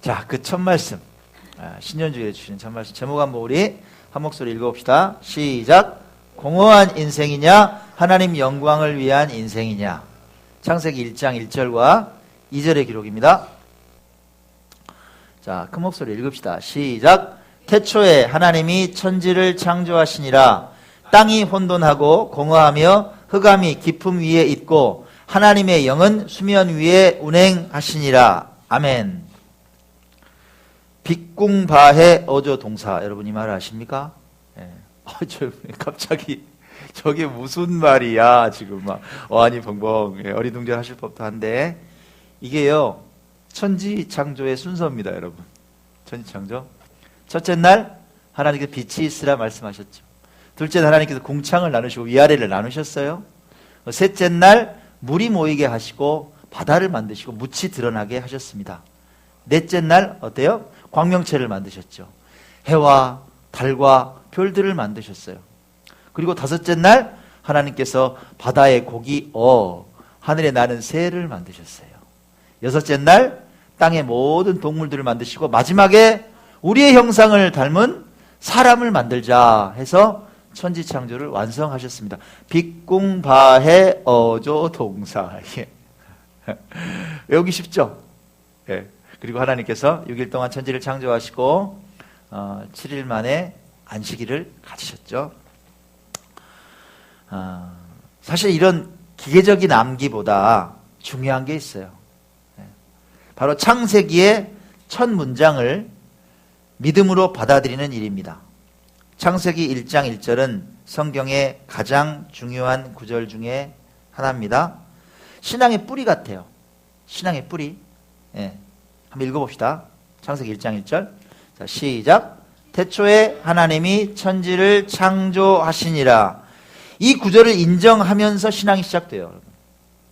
자, 그 첫 말씀, 신년주일에 주시는 첫 말씀 제목 한번 우리 한 목소리 읽어봅시다. 시작. 공허한 인생이냐 하나님 영광을 위한 인생이냐. 창세기 1장 1절과 2절의 기록입니다. 자, 큰 목소리 읽읍시다. 시작. 태초에 하나님이 천지를 창조하시니라. 땅이 혼돈하고 공허하며 흑암이 깊음 위에 있고 하나님의 영은 수면 위에 운행하시니라. 아멘. 빅궁바해 어조 동사. 여러분 이 말 아십니까? 예. 갑자기 저게 무슨 말이야 지금 막 어안이 벙벙 어리둥절 하실 법도 한데 이게요 천지 창조의 순서입니다. 여러분 천지 창조 첫째 날 하나님께서 빛이 있으라 말씀하셨죠. 둘째 날 하나님께서 궁창을 나누시고 위아래를 나누셨어요. 셋째 날 물이 모이게 하시고 바다를 만드시고 묻이 드러나게 하셨습니다. 넷째 날 어때요? 광명체를 만드셨죠. 해와 달과 별들을 만드셨어요. 그리고 다섯째 날 하나님께서 바다의 고기 하늘에 나는 새를 만드셨어요. 여섯째 날 땅의 모든 동물들을 만드시고 마지막에 우리의 형상을 닮은 사람을 만들자 해서 천지창조를 완성하셨습니다. 빅궁바해 어조 동사. 외우기 쉽죠? 예. 그리고 하나님께서 6일 동안 천지를 창조하시고 7일 만에 안식일을 가지셨죠. 사실 이런 기계적인 암기보다 중요한 게 있어요. 바로 창세기의 첫 문장을 믿음으로 받아들이는 일입니다. 창세기 1장 1절은 성경의 가장 중요한 구절 중에 하나입니다. 신앙의 뿌리 같아요. 신앙의 뿌리. 예. 한번 읽어봅시다. 창세기 1장 1절. 자, 시작. 태초에 하나님이 천지를 창조하시니라. 이 구절을 인정하면서 신앙이 시작돼요.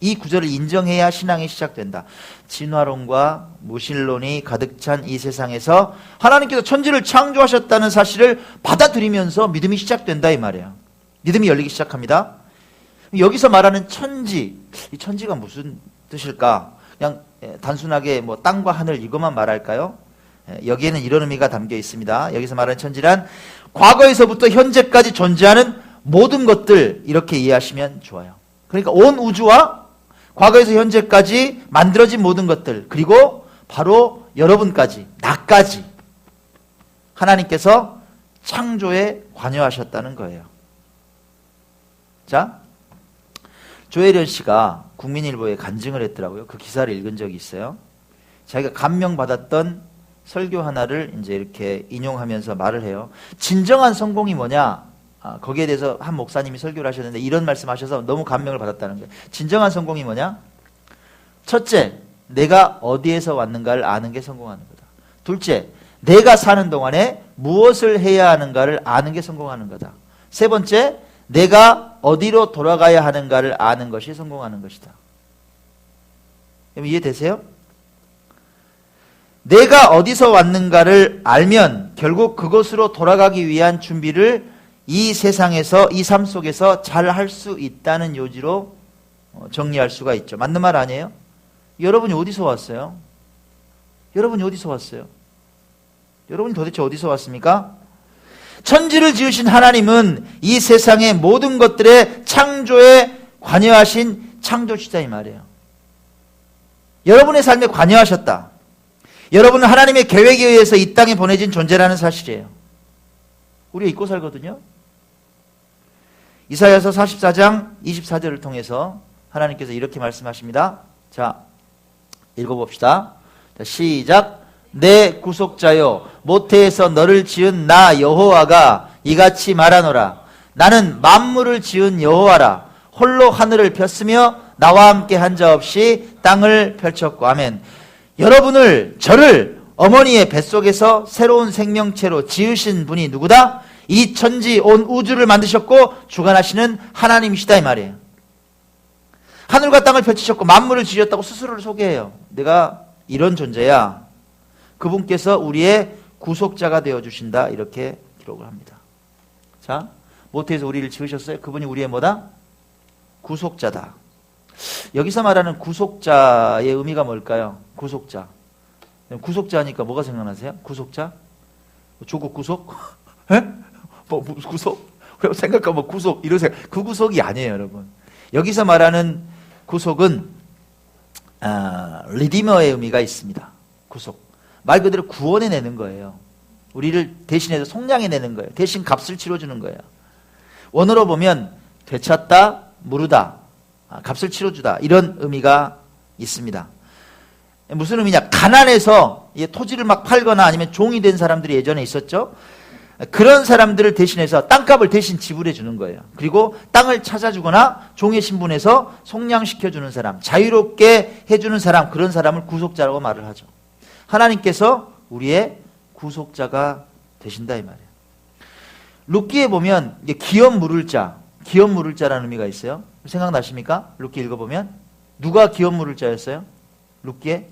이 구절을 인정해야 신앙이 시작된다. 진화론과 무신론이 가득 찬 이 세상에서 하나님께서 천지를 창조하셨다는 사실을 받아들이면서 믿음이 시작된다 이 말이에요. 믿음이 열리기 시작합니다. 여기서 말하는 천지, 이 천지가 무슨 뜻일까? 그냥 단순하게 뭐 땅과 하늘 이것만 말할까요? 여기에는 이런 의미가 담겨 있습니다. 여기서 말하는 천지란 과거에서부터 현재까지 존재하는 모든 것들 이렇게 이해하시면 좋아요. 그러니까 온 우주와 과거에서 현재까지 만들어진 모든 것들 그리고 바로 여러분까지 나까지 하나님께서 창조에 관여하셨다는 거예요. 자, 조혜련 씨가 국민일보에 간증을 했더라고요. 그 기사를 읽은 적이 있어요. 자기가 감명받았던 설교 하나를 이제 이렇게 인용하면서 말을 해요. 진정한 성공이 뭐냐? 거기에 대해서 한 목사님이 설교를 하셨는데 이런 말씀하셔서 너무 감명을 받았다는 거예요. 진정한 성공이 뭐냐? 첫째, 내가 어디에서 왔는가를 아는 게 성공하는 거다. 둘째, 내가 사는 동안에 무엇을 해야 하는가를 아는 게 성공하는 거다. 세 번째, 내가 어디로 돌아가야 하는가를 아는 것이 성공하는 것이다. 여러분 이해되세요? 내가 어디서 왔는가를 알면 결국 그곳으로 돌아가기 위한 준비를 이 세상에서 이 삶 속에서 잘 할 수 있다는 요지로 정리할 수가 있죠. 맞는 말 아니에요? 여러분이 어디서 왔어요? 여러분이 어디서 왔어요? 여러분이 도대체 어디서 왔습니까? 천지를 지으신 하나님은 이 세상의 모든 것들의 창조에 관여하신 창조주자 이 말이에요. 여러분의 삶에 관여하셨다. 여러분은 하나님의 계획에 의해서 이 땅에 보내진 존재라는 사실이에요. 우리가 잊고 살거든요. 이사야서 44장 24절을 통해서 하나님께서 이렇게 말씀하십니다. 자, 읽어봅시다. 자, 시작. 내 구속자여 모태에서 너를 지은 나 여호와가 이같이 말하노라. 나는 만물을 지은 여호와라. 홀로 하늘을 폈으며 나와 함께 한 자 없이 땅을 펼쳤고. 아멘. 저를 어머니의 뱃속에서 새로운 생명체로 지으신 분이 누구다? 이 천지 온 우주를 만드셨고 주관하시는 하나님이시다 이 말이에요. 하늘과 땅을 펼치셨고 만물을 지으셨다고 스스로를 소개해요. 내가 이런 존재야. 그분께서 우리의 구속자가 되어주신다 이렇게 기록을 합니다. 자, 모태에서 우리를 지으셨어요. 그분이 우리의 뭐다? 구속자다. 여기서 말하는 구속자의 의미가 뭘까요? 구속자. 구속자 하니까 뭐가 생각나세요? 구속자? 조국 구속? 에? 뭐 구속? 생각하면 구속 이러세요. 그 구속이 아니에요, 여러분. 여기서 말하는 구속은 리디머의 의미가 있습니다. 구속. 말 그대로 구원해내는 거예요. 우리를 대신해서 속량해내는 거예요. 대신 값을 치러주는 거예요. 원어로 보면 되찾다, 무르다, 값을 치러주다 이런 의미가 있습니다. 무슨 의미냐? 가난해서 토지를 막 팔거나 아니면 종이 된 사람들이 예전에 있었죠. 그런 사람들을 대신해서 땅값을 대신 지불해 주는 거예요. 그리고 땅을 찾아주거나 종의 신분에서 속량시켜주는 사람, 자유롭게 해주는 사람, 그런 사람을 구속자라고 말을 하죠. 하나님께서 우리의 구속자가 되신다 이 말이에요. 룻기에 보면 기업 물을 자라는 의미가 있어요. 생각나십니까? 룻기 읽어보면 누가 기업 물을 자였어요? 룻기에?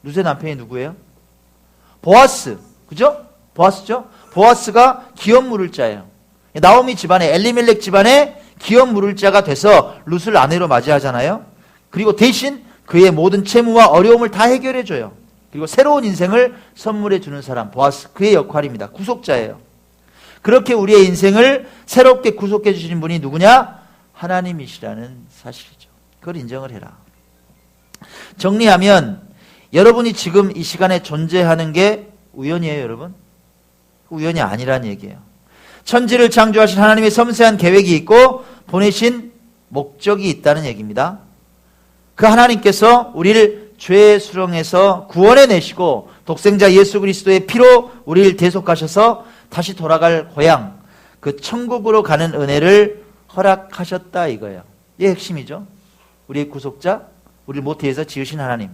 룻의 남편이 누구예요? 보아스, 그죠? 보아스죠? 보아스가 기업 물을 자예요. 나오미 집안에, 엘리멜렉 집안에 기업 물을 자가 돼서 룻을 아내로 맞이하잖아요. 그리고 대신 그의 모든 채무와 어려움을 다 해결해줘요. 그리고 새로운 인생을 선물해 주는 사람, 보아스, 그의 역할입니다. 구속자예요. 그렇게 우리의 인생을 새롭게 구속해 주시는 분이 누구냐? 하나님이시라는 사실이죠. 그걸 인정을 해라. 정리하면 여러분이 지금 이 시간에 존재하는 게 우연이에요, 여러분? 우연이 아니란 얘기예요. 천지를 창조하신 하나님의 섬세한 계획이 있고 보내신 목적이 있다는 얘기입니다. 그 하나님께서 우리를 죄의 수렁에서 구원해내시고 독생자 예수 그리스도의 피로 우리를 대속하셔서 다시 돌아갈 고향, 그 천국으로 가는 은혜를 허락하셨다 이거예요. 이게 핵심이죠. 우리의 구속자, 우리를 모태에서 지으신 하나님.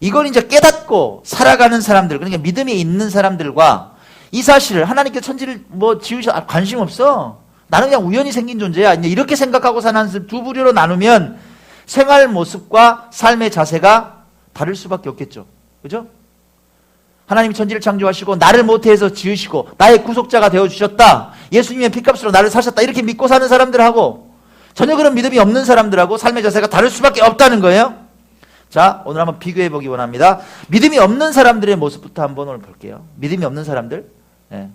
이걸 이제 깨닫고 살아가는 사람들, 그러니까 믿음이 있는 사람들과 이 사실을 하나님께서 천지를 지으셔 관심 없어. 나는 그냥 우연히 생긴 존재야. 이렇게 생각하고 사는 사람 두 부류로 나누면 생활 모습과 삶의 자세가 다를 수밖에 없겠죠. 그죠? 하나님이 천지를 창조하시고 나를 모태에서 지으시고 나의 구속자가 되어주셨다. 예수님의 피값으로 나를 사셨다. 이렇게 믿고 사는 사람들하고 전혀 그런 믿음이 없는 사람들하고 삶의 자세가 다를 수밖에 없다는 거예요. 자, 오늘 한번 비교해 보기 원합니다. 믿음이 없는 사람들의 모습부터 한번 오늘 볼게요. 믿음이 없는 사람들. 예.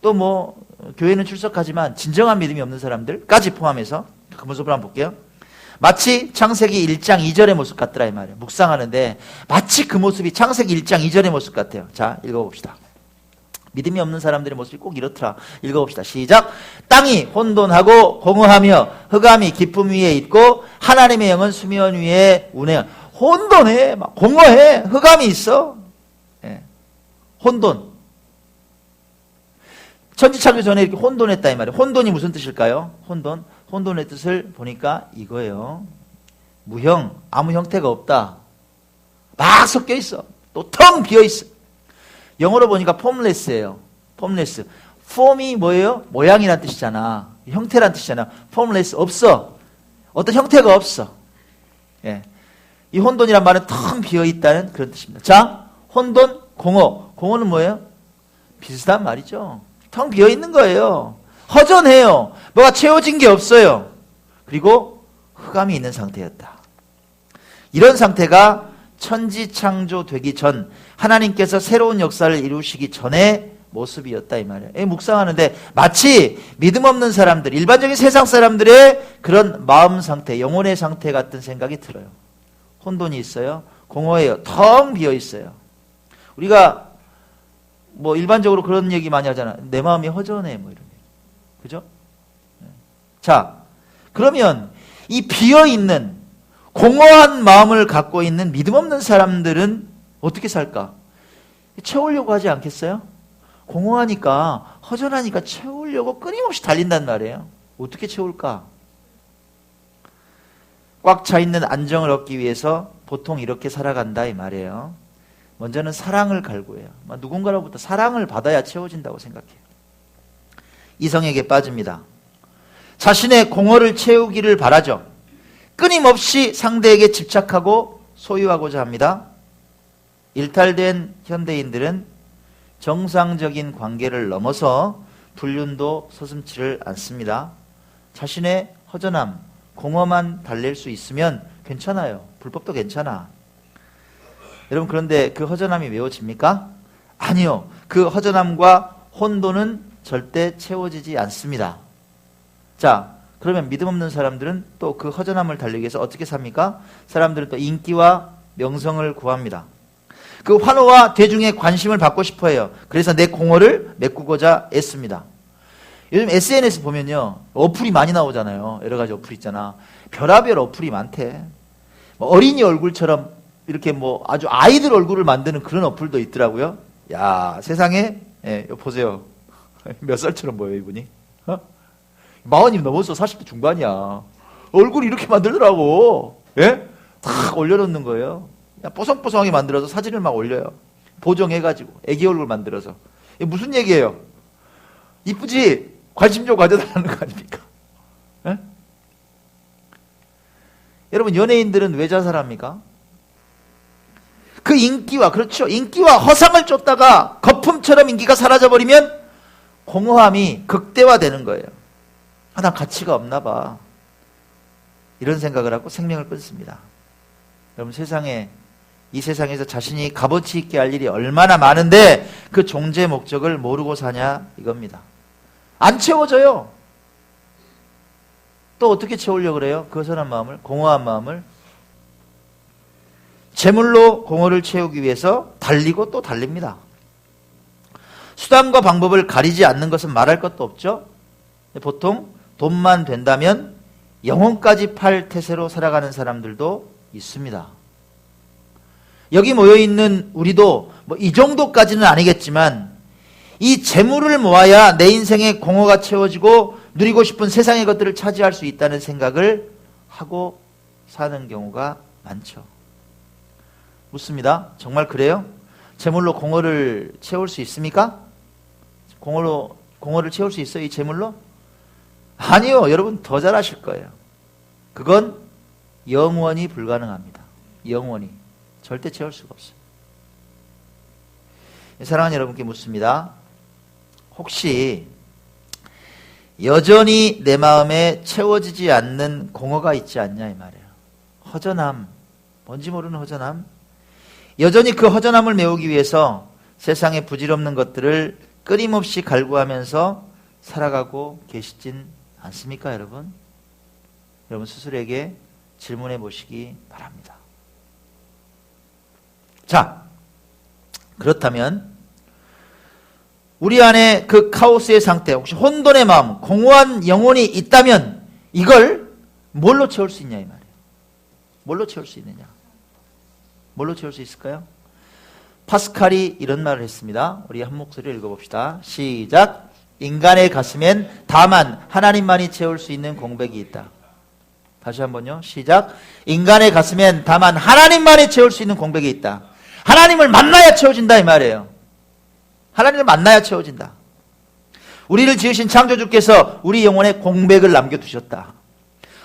또 교회는 출석하지만 진정한 믿음이 없는 사람들까지 포함해서 그 모습을 한번 볼게요. 마치 창세기 1장 2절의 모습 같더라 이 말이에요. 묵상하는데 마치 그 모습이 창세기 1장 2절의 모습 같아요. 자, 읽어봅시다. 믿음이 없는 사람들의 모습이 꼭 이렇더라. 읽어봅시다. 시작. 땅이 혼돈하고 공허하며 흑암이 깊음 위에 있고 하나님의 영은 수면 위에 운행. 혼돈해, 막 공허해, 흑암이 있어. 예. 혼돈. 천지 창조 전에 이렇게 혼돈했다 이 말이에요. 혼돈이 무슨 뜻일까요? 혼돈의 뜻을 보니까 이거예요. 무형, 아무 형태가 없다. 막 섞여 있어. 또 텅 비어 있어. 영어로 보니까 폼레스예요. 폼레스. 폼이 뭐예요? 모양이란 뜻이잖아. 형태란 뜻이잖아. 폼레스 없어. 어떤 형태가 없어. 예. 이 혼돈이란 말은 텅 비어 있다는 그런 뜻입니다. 자, 혼돈, 공허. 공허는 뭐예요? 비슷한 말이죠. 텅 비어 있는 거예요. 허전해요. 뭐가 채워진 게 없어요. 그리고 흑암이 있는 상태였다. 이런 상태가 천지 창조되기 전 하나님께서 새로운 역사를 이루시기 전의 모습이었다 이 말이에요. 묵상하는데 마치 믿음 없는 사람들, 일반적인 세상 사람들의 그런 마음 상태, 영혼의 상태 같은 생각이 들어요. 혼돈이 있어요. 공허해요. 텅 비어 있어요. 우리가 일반적으로 그런 얘기 많이 하잖아. 내 마음이 허전해 이런 얘기. 그죠? 자, 그러면 이 비어 있는 공허한 마음을 갖고 있는 믿음 없는 사람들은 어떻게 살까? 채우려고 하지 않겠어요? 공허하니까, 허전하니까 채우려고 끊임없이 달린단 말이에요. 어떻게 채울까? 꽉 차 있는 안정을 얻기 위해서 보통 이렇게 살아간다 이 말이에요. 먼저는 사랑을 갈구해요. 누군가로부터 사랑을 받아야 채워진다고 생각해요. 이성에게 빠집니다. 자신의 공허를 채우기를 바라죠. 끊임없이 상대에게 집착하고 소유하고자 합니다. 일탈된 현대인들은 정상적인 관계를 넘어서 불륜도 서슴지를 않습니다. 자신의 허전함, 공허만 달랠 수 있으면 괜찮아요. 불법도 괜찮아. 여러분, 그런데 그 허전함이 메워집니까? 아니요. 그 허전함과 혼돈은 절대 채워지지 않습니다. 자, 그러면 믿음 없는 사람들은 또 그 허전함을 달리기 위해서 어떻게 삽니까? 사람들은 또 인기와 명성을 구합니다. 그 환호와 대중의 관심을 받고 싶어 해요. 그래서 내 공허를 메꾸고자 애씁니다. 요즘 SNS 보면요, 어플이 많이 나오잖아요. 여러 가지 어플 있잖아. 별의별 어플이 많대. 뭐 어린이 얼굴처럼 이렇게 뭐 아주 아이들 얼굴을 만드는 그런 어플도 있더라고요. 야, 세상에, 예, 보세요. 몇 살처럼 보여, 이분이? 40이 넘어서 40대 중반이야. 얼굴이 이렇게 만들더라고. 예? 탁 올려놓는 거예요. 뽀송뽀송하게 만들어서 사진을 막 올려요. 보정해가지고. 애기 얼굴 만들어서. 이게 무슨 얘기예요? 이쁘지? 관심 좀 가져달라는 거 아닙니까? 예? 여러분, 연예인들은 왜 자살합니까? 그 인기와, 그렇죠. 인기와 허상을 쫓다가 거품처럼 인기가 사라져버리면 공허함이 극대화되는 거예요. 아, 난 가치가 없나 봐. 이런 생각을 하고 생명을 끊습니다. 여러분, 이 세상에서 자신이 값어치 있게 할 일이 얼마나 많은데 그 존재 목적을 모르고 사냐 이겁니다. 안 채워져요. 또 어떻게 채우려고 그래요? 그 허전한 마음을, 공허한 마음을. 재물로 공허를 채우기 위해서 달리고 또 달립니다. 수단과 방법을 가리지 않는 것은 말할 것도 없죠. 보통 돈만 된다면 영혼까지 팔 태세로 살아가는 사람들도 있습니다. 여기 모여있는 우리도 뭐 이 정도까지는 아니겠지만 이 재물을 모아야 내 인생의 공허가 채워지고 누리고 싶은 세상의 것들을 차지할 수 있다는 생각을 하고 사는 경우가 많죠. 묻습니다. 정말 그래요? 재물로 공허를 채울 수 있습니까? 공허를 채울 수 있어요? 이 재물로? 아니요. 여러분 더 잘하실 거예요. 그건 영원히 불가능합니다. 영원히. 절대 채울 수가 없어요. 사랑하는 여러분께 묻습니다. 혹시 여전히 내 마음에 채워지지 않는 공허가 있지 않냐 이 말이에요. 허전함, 뭔지 모르는 허전함. 여전히 그 허전함을 메우기 위해서 세상의 부질없는 것들을 끊임없이 갈구하면서 살아가고 계시진 않습니까, 여러분? 여러분 스스로에게 질문해 보시기 바랍니다. 자, 그렇다면 우리 안에 그 카오스의 상태, 혹시 혼돈의 마음, 공허한 영혼이 있다면 이걸 뭘로 채울 수 있냐 이 말이에요. 뭘로 채울 수 있느냐? 뭘로 채울 수 있을까요? 파스칼이 이런 말을 했습니다. 우리 한 목소리를 읽어봅시다. 시작. 인간의 가슴엔 다만 하나님만이 채울 수 있는 공백이 있다. 다시 한번요. 시작. 인간의 가슴엔 다만 하나님만이 채울 수 있는 공백이 있다. 하나님을 만나야 채워진다 이 말이에요. 하나님을 만나야 채워진다. 우리를 지으신 창조주께서 우리 영혼에 공백을 남겨두셨다.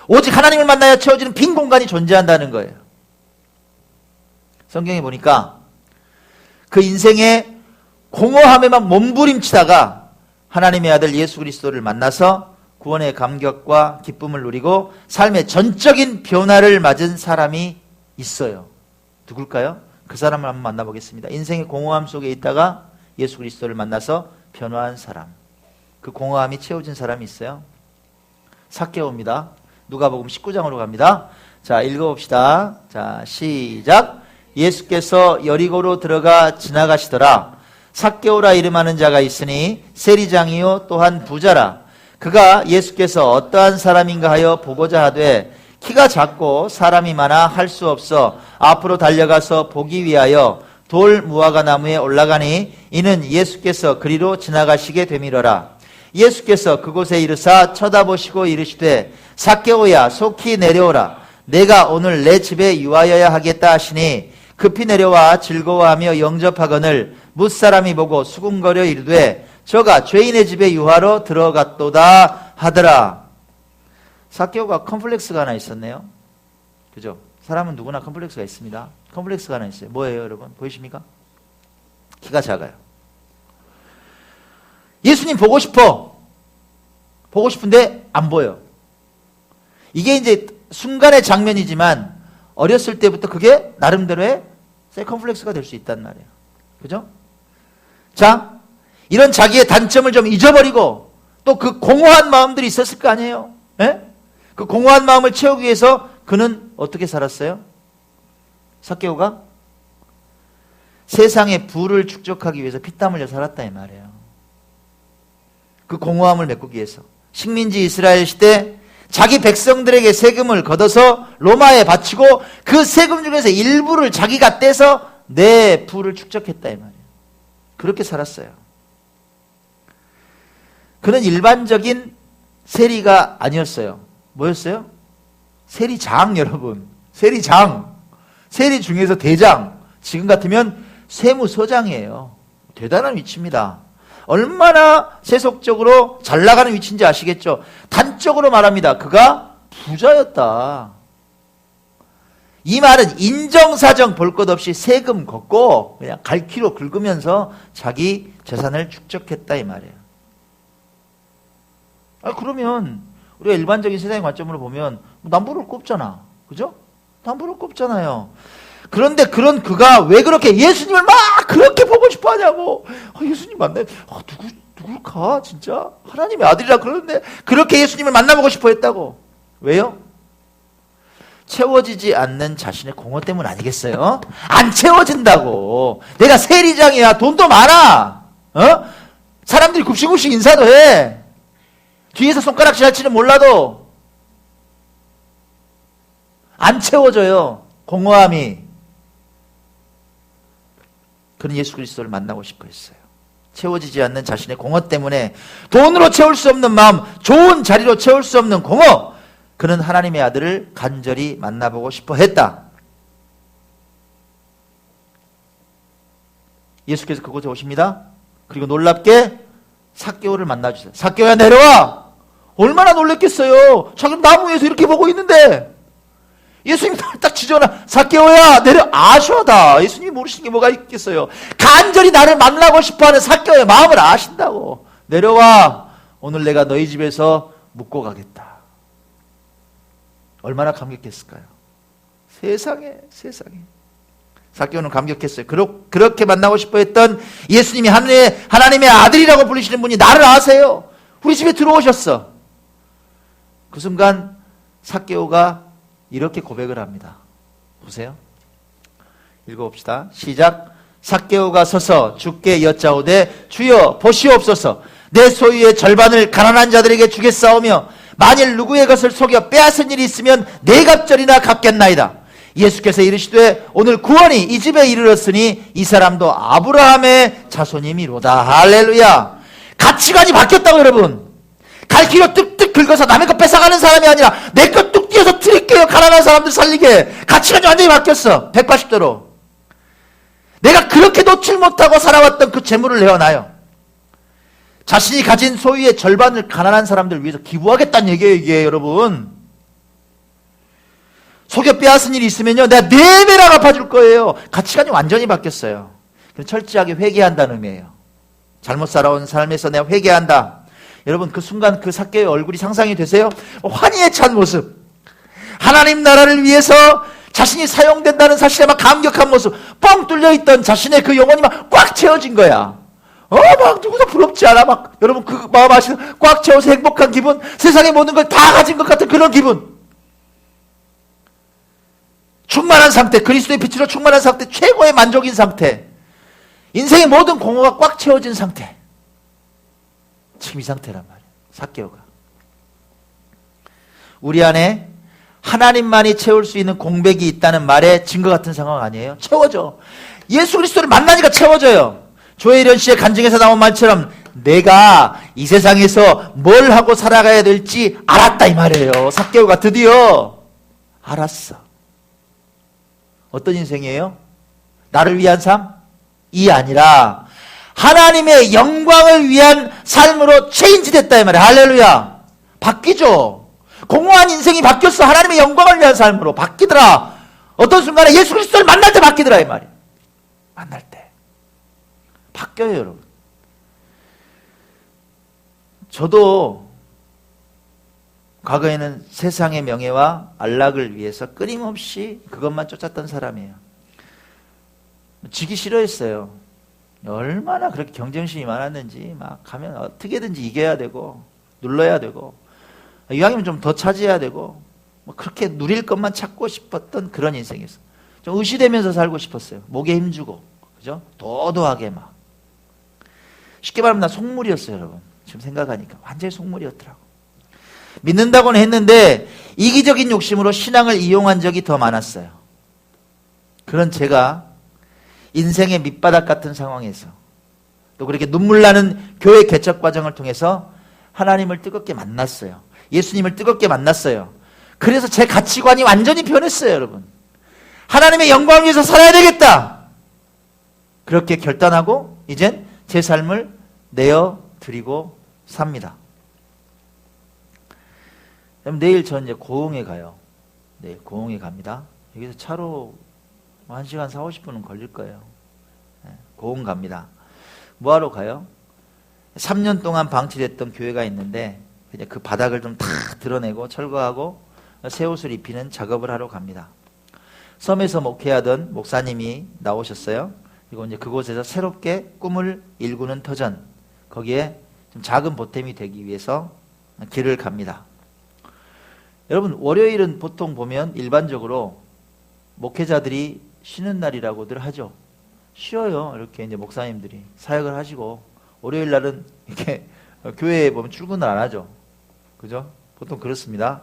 오직 하나님을 만나야 채워지는 빈 공간이 존재한다는 거예요. 성경에 보니까 그 인생의 공허함에만 몸부림치다가 하나님의 아들 예수 그리스도를 만나서 구원의 감격과 기쁨을 누리고 삶의 전적인 변화를 맞은 사람이 있어요. 누굴까요? 그 사람을 한번 만나보겠습니다. 인생의 공허함 속에 있다가 예수 그리스도를 만나서 변화한 사람. 그 공허함이 채워진 사람이 있어요. 삭개오입니다. 누가복음 19장으로 갑니다. 자, 읽어봅시다. 자, 시작. 예수께서 여리고로 들어가 지나가시더라. 삭개오라 이름하는 자가 있으니 세리장이요 또한 부자라. 그가 예수께서 어떠한 사람인가 하여 보고자 하되 키가 작고 사람이 많아 할 수 없어 앞으로 달려가서 보기 위하여 돌 무화과 나무에 올라가니 이는 예수께서 그리로 지나가시게 되밀어라. 예수께서 그곳에 이르사 쳐다보시고 이르시되 삭개오야 속히 내려오라. 내가 오늘 내 집에 유하여야 하겠다 하시니 급히 내려와 즐거워하며 영접하거늘 뭇사람이 보고 수군거려 이르되 저가 죄인의 집에 유하러 들어갔도다 하더라. 삭개오가 컴플렉스가 하나 있었네요. 그죠? 사람은 누구나 컴플렉스가 있습니다. 컴플렉스가 하나 있어요. 뭐예요, 여러분? 보이십니까? 키가 작아요. 예수님 보고 싶어. 보고 싶은데 안 보여. 이게 이제 순간의 장면이지만 어렸을 때부터 그게 나름대로의 세컨플렉스가 될 수 있단 말이에요. 그죠? 자, 이런 자기의 단점을 좀 잊어버리고 또 그 공허한 마음들이 있었을 거 아니에요? 예? 그 공허한 마음을 채우기 위해서 그는 어떻게 살았어요? 삭개오가 세상의 부를 축적하기 위해서 피땀 흘려 살았다 이 말이에요. 그 공허함을 메꾸기 위해서. 식민지 이스라엘 시대 자기 백성들에게 세금을 걷어서 로마에 바치고 그 세금 중에서 일부를 자기가 떼서 내 부를 축적했다 이 말이에요. 그렇게 살았어요. 그는 일반적인 세리가 아니었어요. 뭐였어요? 세리장 여러분. 세리장. 세리 중에서 대장. 지금 같으면 세무서장이에요. 대단한 위치입니다. 얼마나 세속적으로 잘 나가는 위치인지 아시겠죠? 단적으로 말합니다. 그가 부자였다. 이 말은 인정사정 볼 것 없이 세금 걷고 그냥 갈퀴로 긁으면서 자기 재산을 축적했다 이 말이에요. 그러면 우리가 일반적인 세상의 관점으로 보면 남부를 꼽잖아. 그죠? 남부를 꼽잖아요. 그런데 그런 그가 왜 그렇게 예수님을 막 그렇게 보고 싶어 하냐고. 예수님 만나요. 누굴까? 진짜? 하나님의 아들이라 그러는데 그렇게 예수님을 만나보고 싶어 했다고. 왜요? 채워지지 않는 자신의 공허 때문 아니겠어요? 안 채워진다고. 내가 세리장이야. 돈도 많아. 사람들이 굽신굽신 인사도 해. 뒤에서 손가락질 할지는 몰라도 안 채워져요. 공허함이. 그는 예수 그리스도를 만나고 싶어 했어요. 채워지지 않는 자신의 공허 때문에 돈으로 채울 수 없는 마음, 좋은 자리로 채울 수 없는 공허, 그는 하나님의 아들을 간절히 만나보고 싶어 했다. 예수께서 그곳에 오십니다. 그리고 놀랍게 삭개오를 만나주세요. 삭개오야 내려와. 얼마나 놀랬겠어요. 자기는 나무 위에서 이렇게 보고 있는데 예수님이 딱 지저나 삭개오야 내려. 아셔다. 예수님이 모르시는 게 뭐가 있겠어요. 간절히 나를 만나고 싶어하는 삭개오의 마음을 아신다고. 내려와. 오늘 내가 너희 집에서 묵고 가겠다. 얼마나 감격했을까요? 세상에. 삭개오는 감격했어요. 그렇게 만나고 싶어 했던 예수님이 하나님의 아들이라고 부르시는 분이 나를 아세요. 우리 집에 들어오셨어. 그 순간 삭개오가 이렇게 고백을 합니다. 보세요. 읽어봅시다. 시작. 삭개오가 서서 주께 여짜오되 주여 보시옵소서. 내 소유의 절반을 가난한 자들에게 주겠사오며 만일 누구의 것을 속여 빼앗은 일이 있으면 네 갑절이나 갚겠나이다. 예수께서 이르시되 오늘 구원이 이 집에 이르렀으니 이 사람도 아브라함의 자손이미로다. 할렐루야. 가치관이 바뀌었다고 여러분. 갈퀴로 뚝뚝 긁어서 남의 것 뺏어가는 사람이 아니라 내 것 뚝 띄어서 드릴게요. 가난한 사람들 살리게. 가치관이 완전히 바뀌었어. 180도로. 내가 그렇게 놓칠 못하고 살아왔던 그 재물을 내어놔요. 자신이 가진 소유의 절반을 가난한 사람들 위해서 기부하겠다는 얘기예요. 이게 여러분. 속여 빼앗은 일이 있으면요 내가 4배나 갚아줄 거예요. 가치관이 완전히 바뀌었어요. 철저하게 회개한다는 의미예요. 잘못 살아온 삶에서 내가 회개한다. 여러분 그 순간 그 삭개오의 얼굴이 상상이 되세요? 환희에 찬 모습. 하나님 나라를 위해서 자신이 사용된다는 사실에 막 감격한 모습. 뻥 뚫려있던 자신의 그 영혼이 막 꽉 채워진 거야. 막 누구도 부럽지 않아. 막 여러분 그 마음 아시죠? 꽉 채워서 행복한 기분. 세상의 모든 걸 다 가진 것 같은 그런 기분. 충만한 상태. 그리스도의 빛으로 충만한 상태. 최고의 만족인 상태. 인생의 모든 공허가 꽉 채워진 상태. 지금 이 상태란 말이에요. 삭개오가. 우리 안에 하나님만이 채울 수 있는 공백이 있다는 말에 증거 같은 상황 아니에요? 채워져. 예수 그리스도를 만나니까 채워져요. 조혜련 씨의 간증에서 나온 말처럼 내가 이 세상에서 뭘 하고 살아가야 될지 알았다 이 말이에요. 삭개오가 드디어 알았어. 어떤 인생이에요? 나를 위한 삶? 이 아니라 하나님의 영광을 위한 삶으로 체인지 됐다 이 말이에요. 할렐루야. 바뀌죠. 공허한 인생이 바뀌었어. 하나님의 영광을 위한 삶으로 바뀌더라. 어떤 순간에 예수 그리스도를 만날 때 바뀌더라 이 말이에요. 만날 때 바뀌어요 여러분. 저도 과거에는 세상의 명예와 안락을 위해서 끊임없이 그것만 쫓았던 사람이에요. 지기 싫어했어요. 얼마나 그렇게 경쟁심이 많았는지 막 가면 어떻게든지 이겨야 되고 눌러야 되고 이왕이면 좀 더 차지해야 되고 뭐 그렇게 누릴 것만 찾고 싶었던 그런 인생이었어요. 좀 의시되면서 살고 싶었어요. 목에 힘주고 그죠? 도도하게 막 쉽게 말하면 나 속물이었어요, 여러분. 지금 생각하니까 완전히 속물이었더라고. 믿는다고는 했는데 이기적인 욕심으로 신앙을 이용한 적이 더 많았어요. 그런 제가 인생의 밑바닥 같은 상황에서 또 그렇게 눈물 나는 교회 개척 과정을 통해서 하나님을 뜨겁게 만났어요. 예수님을 뜨겁게 만났어요. 그래서 제 가치관이 완전히 변했어요, 여러분. 하나님의 영광을 위해서 살아야 되겠다. 그렇게 결단하고 이젠 제 삶을 내어드리고 삽니다. 그럼 내일 전 이제 고흥에 가요. 내일 고흥에 갑니다. 여기서 차로 1시간 40, 50분은 걸릴 거예요. 고흥 갑니다. 뭐하러 가요? 3년 동안 방치됐던 교회가 있는데 그냥 그 바닥을 좀 다 드러내고 철거하고 새 옷을 입히는 작업을 하러 갑니다. 섬에서 목회하던 목사님이 나오셨어요. 그리고 이제 그곳에서 새롭게 꿈을 일구는 터전, 거기에 좀 작은 보탬이 되기 위해서 길을 갑니다. 여러분, 월요일은 보통 보면 일반적으로 목회자들이 쉬는 날이라고들 하죠. 쉬어요. 이렇게 이제 목사님들이 사역을 하시고 월요일 날은 이렇게 교회에 보면 출근을 안 하죠. 그죠? 보통 그렇습니다.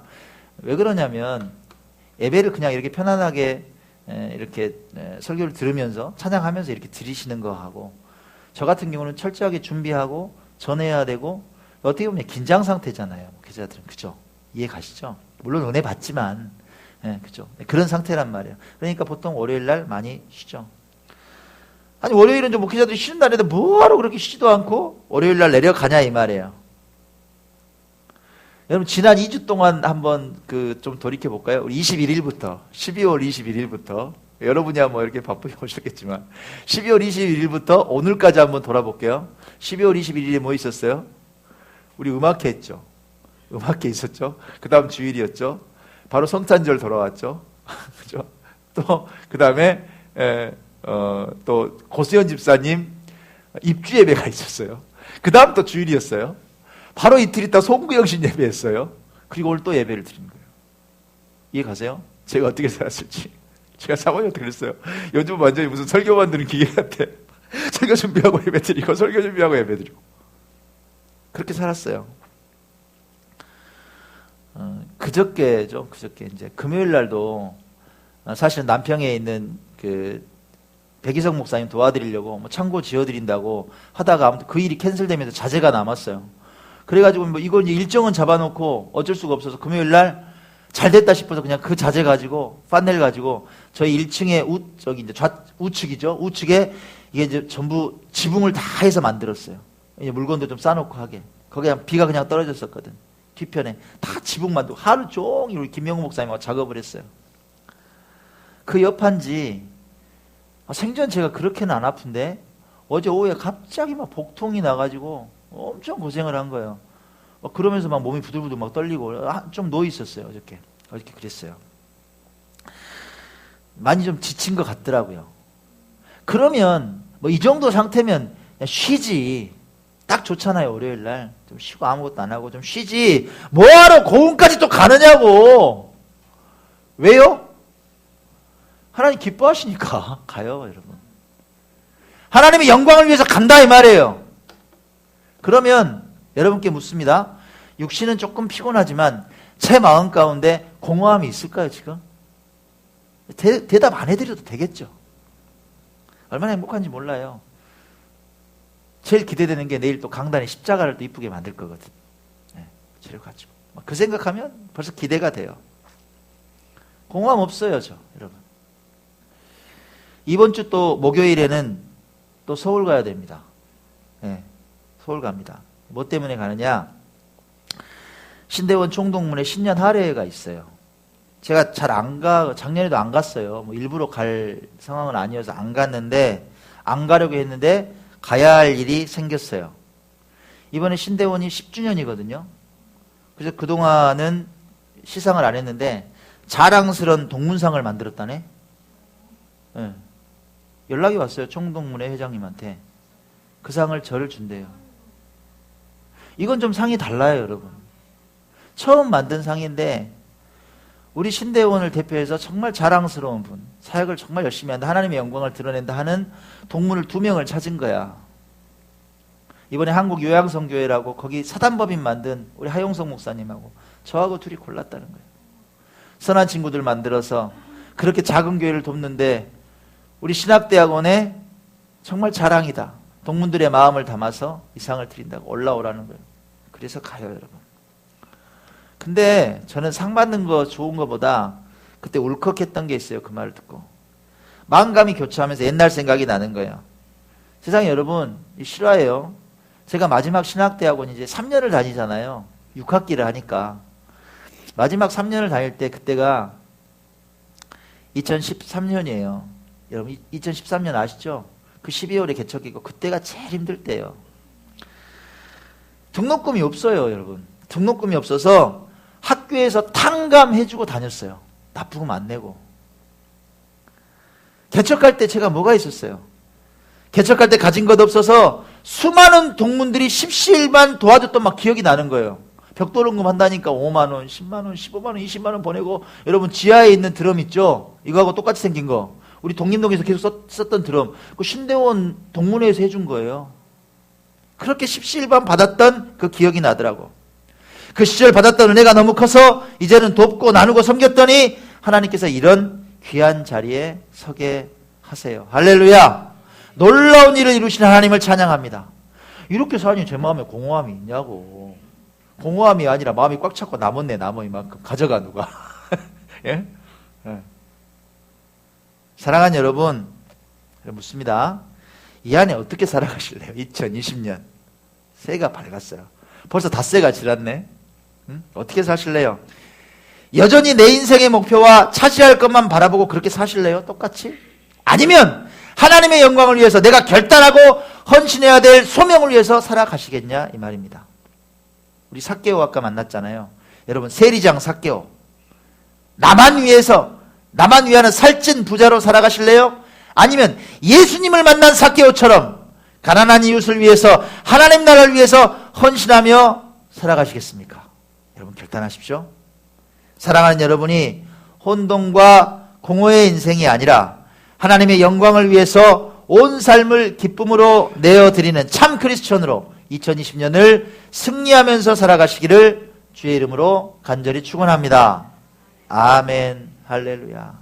왜 그러냐면 예배를 그냥 이렇게 편안하게 이렇게 설교를 들으면서 찬양하면서 이렇게 들으시는 거하고 저 같은 경우는 철저하게 준비하고 전해야 되고 어떻게 보면 긴장 상태잖아요. 목회자들은. 그죠? 이해 가시죠? 물론 은혜 받지만 그죠? 그런 상태란 말이에요. 그러니까 보통 월요일 날 많이 쉬죠. 아니 월요일은 좀 목회자들이 쉬는 날인데 뭐하러 그렇게 쉬지도 않고 월요일 날 내려가냐 이 말이에요. 여러분 지난 2주 동안 한번 좀 돌이켜 볼까요? 우리 21일부터 12월 21일부터 여러분이야 뭐 이렇게 바쁘게 오셨겠지만 12월 21일부터 오늘까지 한번 돌아볼게요. 12월 21일에 뭐 있었어요? 우리 음악회 했죠. 음악회 있었죠. 그 다음 주일이었죠. 바로 성탄절 돌아왔죠. 그죠? 또 그 다음에 또 고수연 집사님 입주 예배가 있었어요. 그 다음 또 주일이었어요. 바로 이틀 있다 송구영신 예배했어요. 그리고 오늘 또 예배를 드린 거예요. 이해 가세요? 제가 어떻게 살았을지. 제가 사모님 어떻게 그랬어요? 요즘 완전히 무슨 설교 만드는 기계 같아. 설교 준비하고 예배 드리고 설교 준비하고 예배 드리고 그렇게 살았어요. 그저께죠. 그저께 이제 금요일 날도 사실 남평에 있는 백이성 목사님 도와드리려고 뭐 창고 지어드린다고 하다가 아무튼 그 일이 캔슬되면서 자재가 남았어요. 그래가지고 뭐 이거 이제 일정은 잡아놓고 어쩔 수가 없어서 금요일 날 잘 됐다 싶어서 그냥 그 자재 가지고 판넬 가지고 저희 1층에 저기 이제 우측이죠. 우측에 이게 이제 전부 지붕을 다 해서 만들었어요. 이제 물건도 좀 싸놓고 하게. 거기에 비가 그냥 떨어졌었거든. 뒤편에 다 지붕 만들고 하루 종일 우리 김영우 목사님하고 작업을 했어요. 그 옆한지 생전 제가 그렇게는 안 아픈데 어제 오후에 갑자기 막 복통이 나가지고 엄청 고생을 한 거예요. 그러면서 막 몸이 부들부들 막 떨리고 좀 놓여 있었어요. 어저께 그랬어요. 많이 좀 지친 것 같더라고요. 그러면 뭐 이 정도 상태면 그냥 쉬지. 딱 좋잖아요. 월요일 날 좀 쉬고 아무것도 안 하고 좀 쉬지. 뭐하러 고흥까지 또 가느냐고. 왜요? 하나님 기뻐하시니까 가요, 여러분. 하나님의 영광을 위해서 간다 이 말이에요. 그러면 여러분께 묻습니다. 육신은 조금 피곤하지만 제 마음 가운데 공허함이 있을까요, 지금? 대답 안 해드려도 되겠죠. 얼마나 행복한지 몰라요. 제일 기대되는 게 내일 또 강단에 십자가를 또 이쁘게 만들 거거든. 제일 가지고. 그 생각하면 벌써 기대가 돼요. 공허함 없어요, 저, 여러분. 이번 주 또 목요일에는 또 서울 가야 됩니다. 서울 갑니다. 뭐 때문에 가느냐? 신대원 총동문회 신년 할애가 있어요. 제가 잘 작년에도 안 갔어요. 뭐 일부러 갈 상황은 아니어서 안 갔는데, 안 가려고 했는데, 가야 할 일이 생겼어요. 이번에 신대원이 10주년이거든요. 그래서 그동안은 시상을 안 했는데, 자랑스러운 동문상을 만들었다네? 연락이 왔어요. 총동문회 회장님한테. 그 상을 저를 준대요. 이건 좀 상이 달라요, 여러분. 처음 만든 상인데 우리 신대원을 대표해서 정말 자랑스러운 분, 사역을 정말 열심히 한다, 하나님의 영광을 드러낸다 하는 동문을 2명을 찾은 거야. 이번에 한국 요양성교회라고 거기 사단법인 만든 우리 하용석 목사님하고 저하고 둘이 골랐다는 거예요. 선한 친구들 만들어서 그렇게 작은 교회를 돕는데 우리 신학대학원에 정말 자랑이다. 동문들의 마음을 담아서 이 상을 드린다고 올라오라는 거예요. 그래서 가요, 여러분. 근데 저는 상 받는 거 좋은 거보다 그때 울컥했던 게 있어요. 그 말을 듣고. 마음감이 교차하면서 옛날 생각이 나는 거예요. 세상에 여러분, 실화예요. 제가 마지막 신학대학원 이제 3년을 다니잖아요. 6학기를 하니까. 마지막 3년을 다닐 때 그때가 2013년이에요. 여러분 2013년 아시죠? 그 12월에 개척이고 그때가 제일 힘들 때예요. 등록금이 없어요, 여러분. 등록금이 없어서 학교에서 탕감해주고 다녔어요. 납부금 안 내고. 개척할 때 제가 뭐가 있었어요? 개척할 때 가진 것 없어서 수많은 동문들이 십시일반 도와줬던 막 기억이 나는 거예요. 벽돌원금 한다니까 5만 원, 10만 원, 15만 원, 20만 원 보내고, 여러분 지하에 있는 드럼 있죠? 이거하고 똑같이 생긴 거. 우리 독립동에서 계속 썼던 드럼. 그 신대원 동문회에서 해준 거예요. 그렇게 십시일반 받았던 그 기억이 나더라고. 그 시절 받았던 은혜가 너무 커서 이제는 돕고 나누고 섬겼더니 하나님께서 이런 귀한 자리에 서게 하세요. 할렐루야. 놀라운 일을 이루신 하나님을 찬양합니다. 이렇게 사니 제 마음에 공허함이 있냐고. 공허함이 아니라 마음이 꽉 찼고 남았네. 남은 이만큼 가져가 누가. 예? 예. 사랑하는 여러분, 묻습니다. 이 안에 어떻게 살아가실래요? 2020년 새해가 밝았어요. 벌써 닷새가 지났네. 응? 어떻게 사실래요? 여전히 내 인생의 목표와 차지할 것만 바라보고 그렇게 사실래요? 똑같이? 아니면 하나님의 영광을 위해서 내가 결단하고 헌신해야 될 소명을 위해서 살아가시겠냐? 이 말입니다. 우리 삭개오 아까 만났잖아요. 여러분 세리장 삭개오, 나만 위하는 살찐 부자로 살아가실래요? 아니면 예수님을 만난 삭개오처럼 가난한 이웃을 위해서 하나님 나라를 위해서 헌신하며 살아가시겠습니까? 여러분 결단하십시오. 사랑하는 여러분이 혼돈과 공허의 인생이 아니라 하나님의 영광을 위해서 온 삶을 기쁨으로 내어드리는 참 크리스천으로 2020년을 승리하면서 살아가시기를 주의 이름으로 간절히 축원합니다. 아멘. 할렐루야.